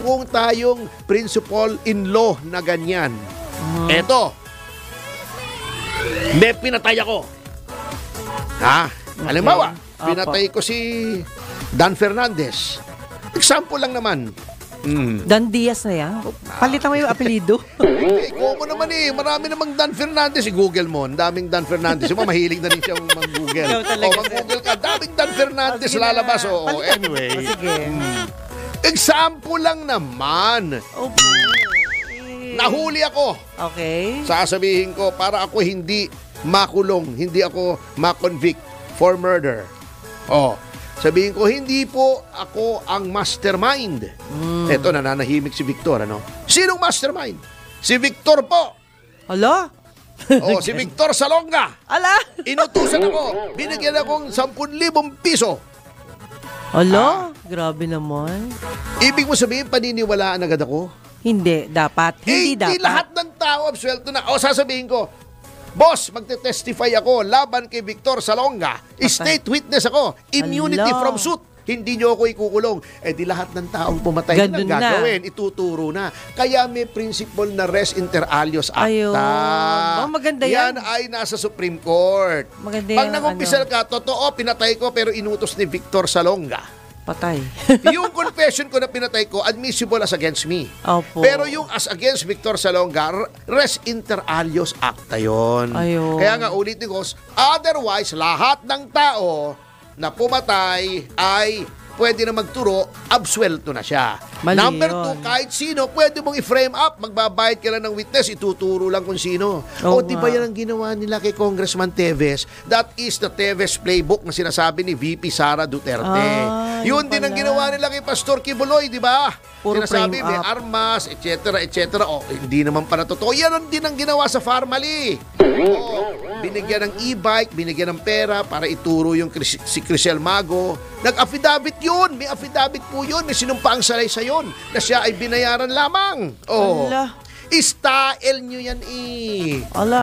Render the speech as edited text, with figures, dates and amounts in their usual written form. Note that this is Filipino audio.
kung tayong principal-in-law na ganyan. Eto, may pinatay ako. Halimbawa, pinatay ko si Dan Fernandez. Example lang naman. Dan Diaz na yan. Palitan mo yung apelido. Ko naman marami namang Dan Fernandez. I-google mo, daming Dan Fernandez. Yung mahilig na rin siyang mag-google. Mag-google ka, daming Dan Fernandez lalabas. Anyway. Sige. Example lang naman. Nahuli ako. Okay. Sasabihin ko, para ako hindi makulong, hindi ako makonvict for murder. Sabihin ko, hindi po ako ang mastermind. Eto, nananahimik si Victor, ano? Sinong mastermind? Si Victor po. Hala? Si Victor Salonga. Ala? Inutusan ako. Binigyan akong 10,000 piso. Hala? Grabe naman. Ibig mo sabihin, paniniwalaan agad ako? Hindi, dapat. Hindi dapat. Hindi lahat ng tao absuelto na. Sasabihin ko, boss, magte-testify ako laban kay Victor Salonga. State witness ako. Immunity from suit. Hindi nyo ako ikukulong. Di lahat ng taong pumatay na gagawin. Ituturo na. Kaya may principle na res inter alios acta. Maganda yan. Yan ay nasa Supreme Court. Maganda Pag yan, nangumpisal ka, totoo, pinatay ko pero inutos ni Victor Salonga. Patay. Yung confession ko na pinatay ko, admissible as against me. Opo. Pero yung as against Victor Salonga, res inter alios acta yun. Ayun. Kaya nga ulitin ko, otherwise, lahat ng tao na pumatay ay pwede na magturo, absuelto na siya. Mali Number yun. 2, kahit sino, pwede mong i-frame up. Magbabayad ka lang ng witness, ituturo lang kung sino. Di ba yan ang ginawa nila kay Congressman Teves? That is the Teves playbook na sinasabi ni VP Sara Duterte. Yun din ang ginawa nila kay Pastor Kibuloy, di ba? Puro Sinasabi, may armas, etc., etc. Hindi naman para totoo. Yan din ang ginawa sa Farmally. Binigyan ng e-bike, binigyan ng pera para ituro yung si Crisel Mago. Nag-affidavit yun. May affidavit po yun. May sinumpaang salaysay yun na siya ay binayaran lamang. Ala. Style nyo yan Ala.